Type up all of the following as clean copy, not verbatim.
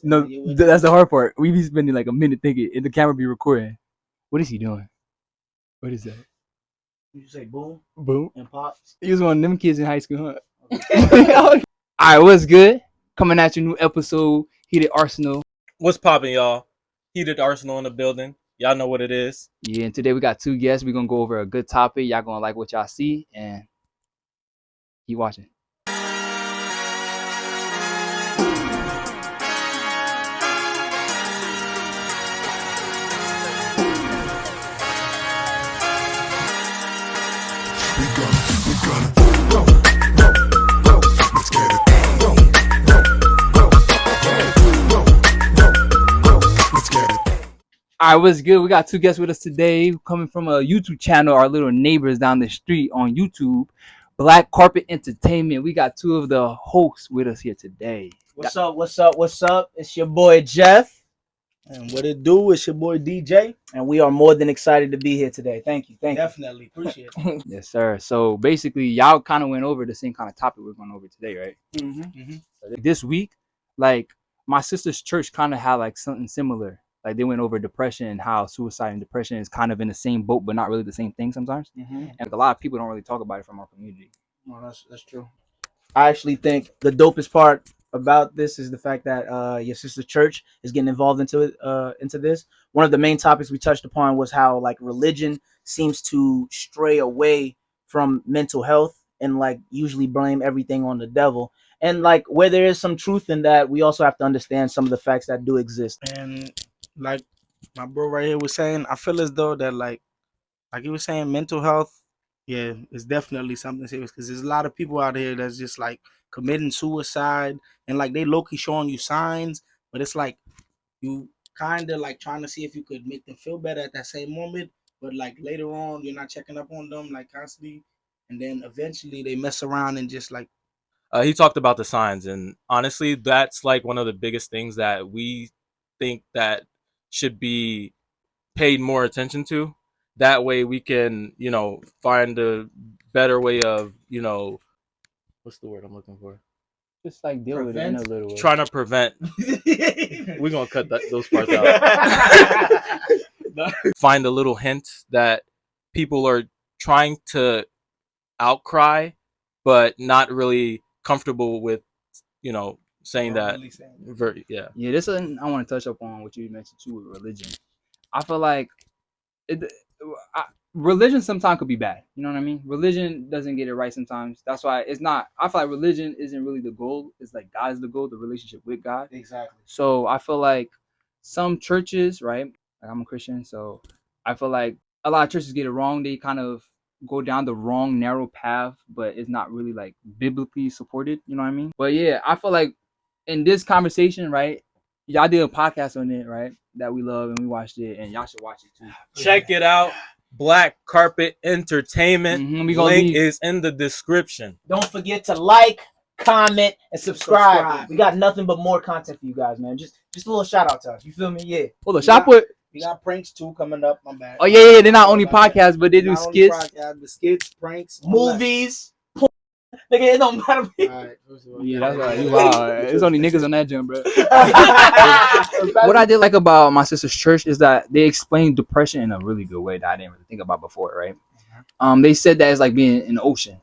No, that's the hard part. We be spending like a minute thinking, and the camera be recording. What is he doing? What is that? You say boom, boom, and pops. He was one of them kids in high school, huh? All right, what's good? Coming at your new episode, Heated Arsenal. What's poppin', y'all? Heated Arsenal in the building. Y'all know what it is. Yeah, and today we got two guests. We're gonna go over a good topic. Y'all gonna like what y'all see, and keep watching. All right, what's good? We got two guests with us today, coming from a YouTube channel, our little neighbors down the street on YouTube, Black Carpet Entertainment. We got two of the hosts with us here today. What's up? What's up? What's up? It's your boy Jeff. And what it do? It's your boy DJ. And we are more than excited to be here today. Thank you. Definitely appreciate it. Yes, sir. So basically, y'all kind of went over the same kind of topic we're going over today, right? So this week, like my sister's church kind of had like something similar. Like they went over depression and how suicide and depression is kind of in the same boat, but not really the same thing sometimes. And like, a lot of people don't really talk about it from our community. No, that's true. I actually think the dopest part about this is the fact that your sister's church is getting involved into this. One of the main topics we touched upon was how like religion seems to stray away from mental health and like usually blame everything on the devil. And like where there is some truth in that, we also have to understand some of the facts that do exist. And like my bro right here was saying, I feel as though that like he was saying, mental health, yeah, it's definitely something serious because there's a lot of people out here that's just like committing suicide and like they low-key showing you signs, but it's like you kind of like trying to see if you could make them feel better at that same moment, but like later on you're not checking up on them like constantly, and then eventually they mess around and just like He talked about the signs, and honestly, that's like one of the biggest things that we think that should be paid more attention to. That way we can, find a better way of, what's the word I'm looking for? Just like deal with it in a little way. Trying to prevent. We're going to cut those parts out. Find a little hint that people are trying to outcry, but not really comfortable with, saying that. Yeah. Yeah, this is I want to touch up on what you mentioned too with religion. I feel like religion sometimes could be bad. You know what I mean? Religion doesn't get it right sometimes. That's why it's not. I feel like religion isn't really the goal. It's like God is the goal, the relationship with God. Exactly. So I feel like some churches, right? Like I'm a Christian, so I feel like a lot of churches get it wrong. They kind of go down the wrong narrow path, but it's not really like biblically supported. You know what I mean? But yeah, I feel like in this conversation, right? Y'all did a podcast on it, right? That we love and we watched it, and y'all should watch it too. Check it out. Black Carpet Entertainment. Link is in the description. Don't forget to like, comment, and subscribe. We got nothing but more content for you guys, man. Just a little shout out to us. You feel me? Yeah. Hold on, shop with. We got pranks too coming up. My bad. Oh yeah, they're not only podcasts, but they do skits, the skits, pranks, movies. Nigga, it don't matter. Yeah, that's right. You wow. It's only niggas on that gym, bro. What I did like about my sister's church is that they explained depression in a really good way that I didn't really think about before, right? They said that it's like being in the ocean,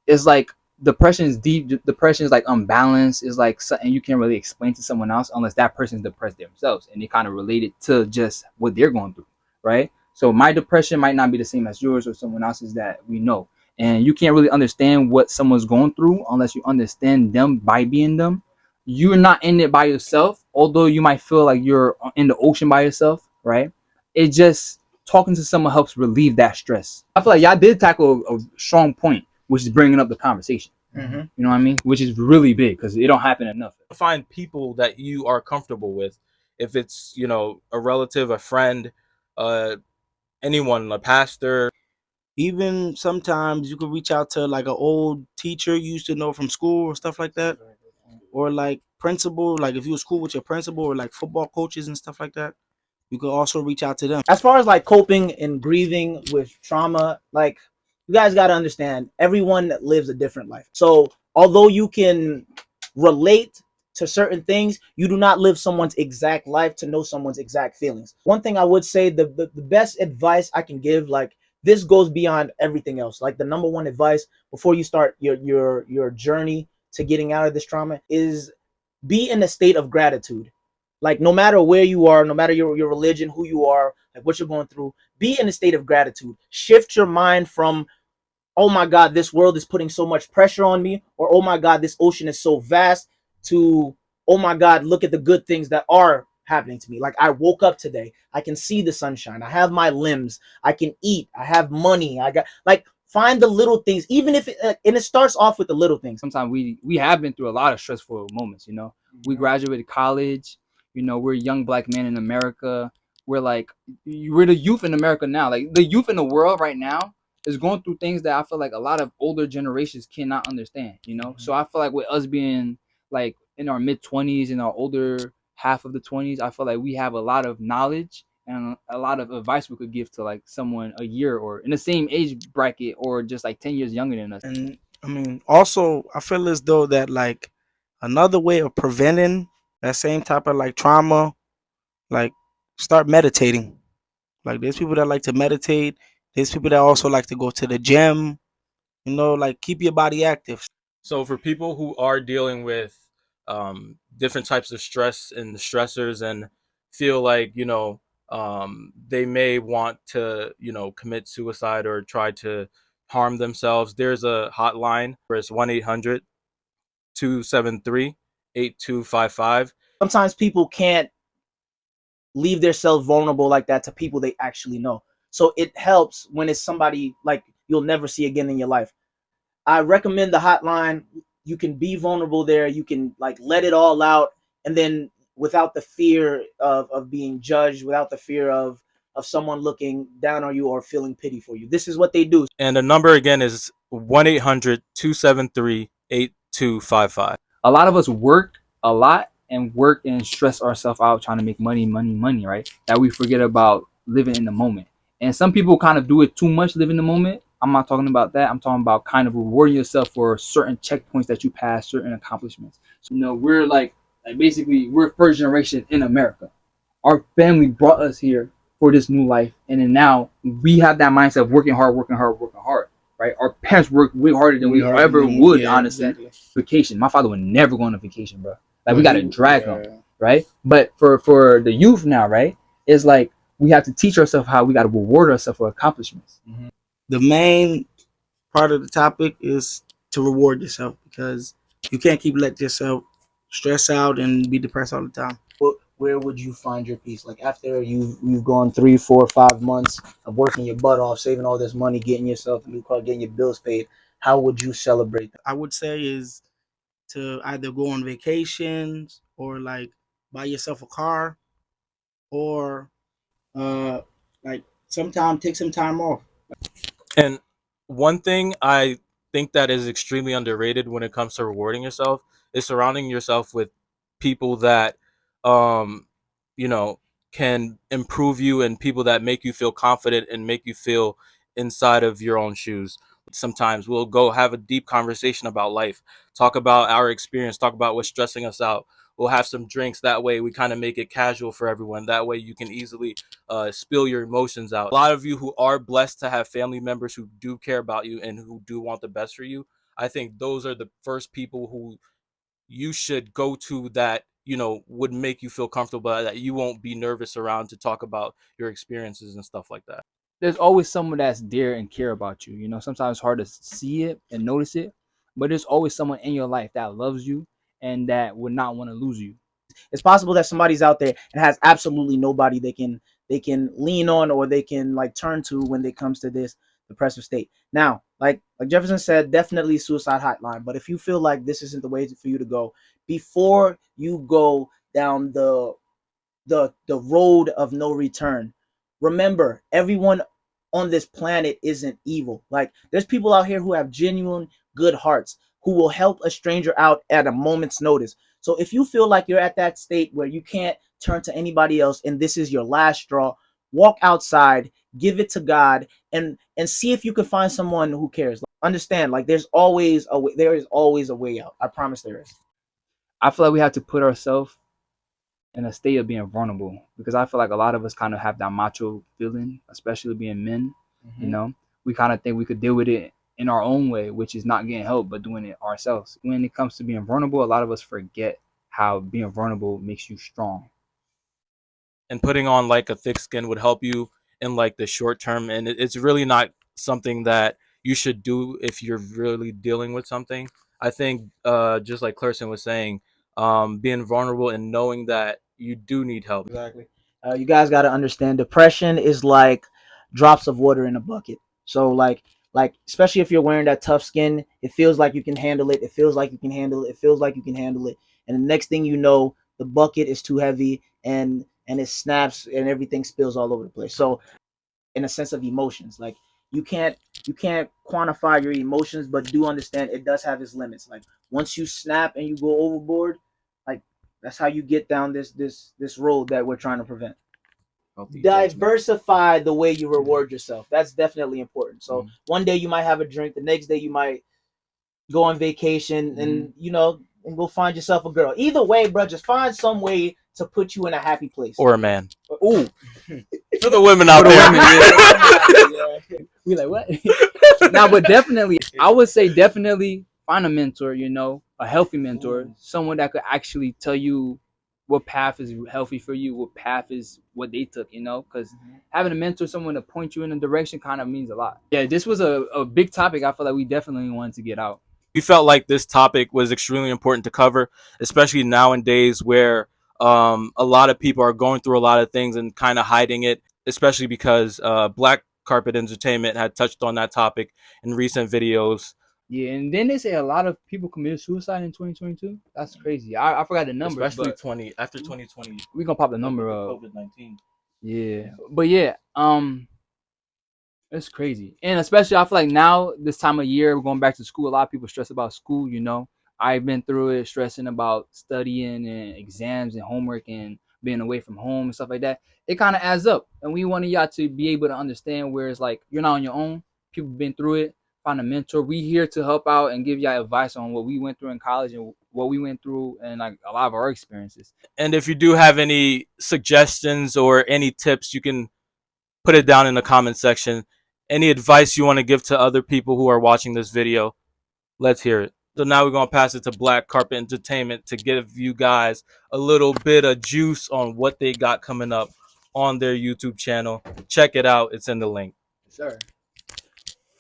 It's like depression is deep. Depression is like unbalanced. It's like something you can't really explain to someone else unless that person's depressed themselves and they kind of relate it to just what they're going through, right? So my depression might not be the same as yours or someone else's that we know. And you can't really understand what someone's going through unless you understand them by being them. You're not in it by yourself, although you might feel like you're in the ocean by yourself, right? It just talking to someone helps relieve that stress. I feel like y'all did tackle a strong point, which is bringing up the conversation. You know what I mean? Which is really big because it don't happen enough. Find people that you are comfortable with. If it's, a relative, a friend, anyone, a pastor. Even sometimes you could reach out to like an old teacher you used to know from school or stuff like that, or like principal, like if you was cool with your principal or like football coaches and stuff like that, you could also reach out to them. As far as like coping and grieving with trauma, like you guys got to understand, everyone lives a different life. So although you can relate to certain things. You do not live someone's exact life to know someone's exact feelings. One thing I would say, the best advice I can give, like, this goes beyond everything else. Like, the number one advice before you start your journey to getting out of this trauma is be in a state of gratitude. Like, no matter where you are, no matter your religion, who you are, like what you're going through, be in a state of gratitude. Shift your mind from, oh my God, this world is putting so much pressure on me, or oh my God, this ocean is so vast, to, oh my God, look at the good things that are happening to me. Like, I woke up today, I can see the sunshine, I have my limbs, I can eat, I have money, I got, like, find the little things, even if it, and it starts off with the little things. Sometimes we have been through a lot of stressful moments, you know. We graduated college, you know, we're young black men in America. We're like, we're the youth in America now. Like, the youth in the world right now is going through things that I feel like a lot of older generations cannot understand, you know. So I feel like with us being like in our mid-20s, in our older half of the 20s, I feel like we have a lot of knowledge and a lot of advice we could give to like someone a year or in the same age bracket or just like 10 years younger than us. And I mean, also, I feel as though that like another way of preventing that same type of like trauma, like start meditating. Like there's people that like to meditate. There's people that also like to go to the gym. You know, like keep your body active. So for people who are dealing with different types of stress and stressors and feel like, they may want to, commit suicide or try to harm themselves, there's a hotline where it's 1-800-273-8255. Sometimes people can't leave themselves vulnerable like that to people they actually know. So it helps when it's somebody like you'll never see again in your life. I recommend the hotline. You can be vulnerable there. You can like let it all out, and then without the fear of being judged, without the fear of someone looking down on you or feeling pity for you. This is what they do. And the number again is 1-800-273-8255. A lot of us work a lot and work and stress ourselves out trying to make money, right? That we forget about living in the moment. And some people kind of do it too much, live in the moment. I'm not talking about that. I'm talking about kind of rewarding yourself for certain checkpoints that you pass, certain accomplishments. So, you know, we're like basically we're first generation in America. Our family brought us here for this new life, and then now we have that mindset of working hard, right? Our parents worked way harder than we ever would, yeah, honestly. exactly. Vacation. My father would never go on a vacation, bro. Like, we got to drag him, right? But for the youth now, right, it's like we have to teach ourselves how we got to reward ourselves for accomplishments. The main part of the topic is to reward yourself, because you can't keep letting yourself stress out and be depressed all the time. Where would you find your peace? Like, after you've gone 3, 4, 5 months of working your butt off, saving all this money, getting yourself a new car, getting your bills paid, how would you celebrate that? I would say is to either go on vacations or like buy yourself a car, or like sometime take some time off. And one thing I think that is extremely underrated when it comes to rewarding yourself is surrounding yourself with people that, um, can improve you, and people that make you feel confident and make you feel inside of your own shoes. Sometimes we'll go have a deep conversation about life, talk about our experience, talk about what's stressing us out. We'll have some drinks. That way we kind of make it casual for everyone. That way you can easily spill your emotions out. A lot of you who are blessed to have family members who do care about you and who do want the best for you, I think those are the first people who you should go to, that would make you feel comfortable, that you won't be nervous around to talk about your experiences and stuff like that. There's always someone that's there and care about you. You know, sometimes it's hard to see it and notice it, but there's always someone in your life that loves you and that would not want to lose you. It's possible that somebody's out there and has absolutely nobody they can lean on or they can like turn to when it comes to this depressive state. Now, like Jefferson said, definitely suicide hotline. But if you feel like this isn't the way for you to go, before you go down the road of no return, remember, everyone on this planet isn't evil. Like, there's people out here who have genuine good hearts, who will help a stranger out at a moment's notice. So if you feel like you're at that state where you can't turn to anybody else and this is your last straw, walk outside, give it to God, and see if you can find someone who cares. Understand, like, there is always a way out. I promise there is. I feel like we have to put ourselves in a state of being vulnerable, because I feel like a lot of us kind of have that macho feeling, especially being men. You know, we kind of think we could deal with it in our own way, which is not getting help, but doing it ourselves. When it comes to being vulnerable, a lot of us forget how being vulnerable makes you strong. And putting on like a thick skin would help you in like the short term, and it's really not something that you should do if you're really dealing with something. I think just like Clarkson was saying, being vulnerable and knowing that you do need help. Exactly. You guys got to understand, depression is like drops of water in a bucket. So like especially if you're wearing that tough skin, it feels like you can handle it. It feels like you can handle it. It feels like you can handle it. And the next thing you know, the bucket is too heavy and it snaps and everything spills all over the place. So in a sense of emotions, like you can't quantify your emotions, but do understand it does have its limits. Like once you snap and you go overboard, like that's how you get down this road that we're trying to prevent. Diversify the way you reward yourself. That's definitely important. So one day you might have a drink, the next day you might go on vacation, and and go find yourself a girl. Either way, bro, just find some way to put you in a happy place. Or a man. Ooh. For the women out there. We like, what? Nah, but definitely, I would say definitely find a mentor, a healthy mentor, someone that could actually tell you what path is healthy for you, what path is what they took, because having a mentor, someone to point you in a direction kind of means a lot. Yeah, this was a big topic. I feel like we definitely wanted to get out. We felt like this topic was extremely important to cover, especially nowadays where a lot of people are going through a lot of things and kind of hiding it, especially because Black Carpet Entertainment had touched on that topic in recent videos. Yeah, and then they say a lot of people committed suicide in 2022. That's crazy. I forgot the numbers. Especially after 2020. We gonna pop the number of COVID-19. Yeah, but yeah, it's crazy, and especially I feel like now this time of year, we're going back to school. A lot of people stress about school. I've been through it, stressing about studying and exams and homework and being away from home and stuff like that. It kind of adds up, and we wanted y'all to be able to understand where it's like you're not on your own. People been through it. Find a mentor. We here to help out and give y'all advice on what we went through in college and what we went through and like a lot of our experiences. And if you do have any suggestions or any tips, you can put it down in the comment section. Any advice you want to give to other people who are watching this video, let's hear it. So now we're going to pass it to Black Carpet Entertainment to give you guys a little bit of juice on what they got coming up on their YouTube channel. Check it out. It's in the link. Sure.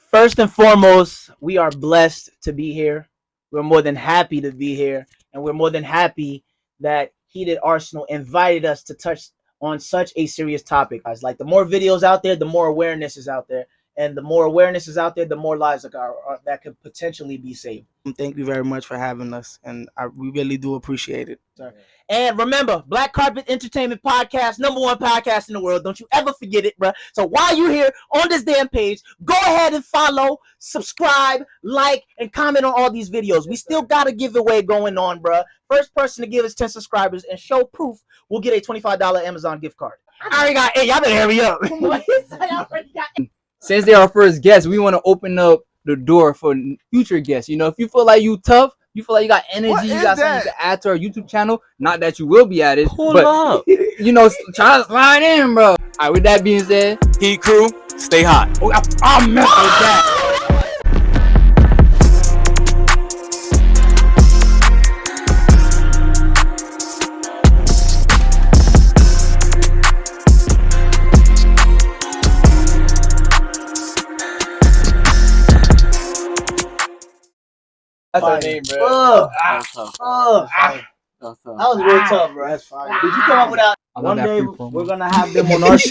First and foremost, we are blessed to be here. We're more than happy to be here. And we're more than happy that Heated Arsenal invited us to touch on such a serious topic. Guys, like the more videos out there, the more awareness is out there. And the more awareness is out there, the more lives that could potentially be saved. Thank you very much for having us, and we really do appreciate it. Sorry. And remember, Black Carpet Entertainment Podcast, #1 podcast in the world. Don't you ever forget it, bro. So while you're here on this damn page, go ahead and follow, subscribe, like, and comment on all these videos. We still got a giveaway going on, bro. First person to give us 10 subscribers and show proof will get a $25 Amazon gift card. I already got, hey, y'all better hurry up. Since they're our first guests, we want to open up the door for future guests. If you feel like you tough, you feel like you got energy, you got something to add to our YouTube channel. Not that you will be at it, but up. Try to slide in, bro. All right, with that being said, Heat Crew, stay hot. Oh, I messed with that. That's our name, bro. That was real tough, bro. That's fine. Did you come up with that? One day we're gonna have them on our show.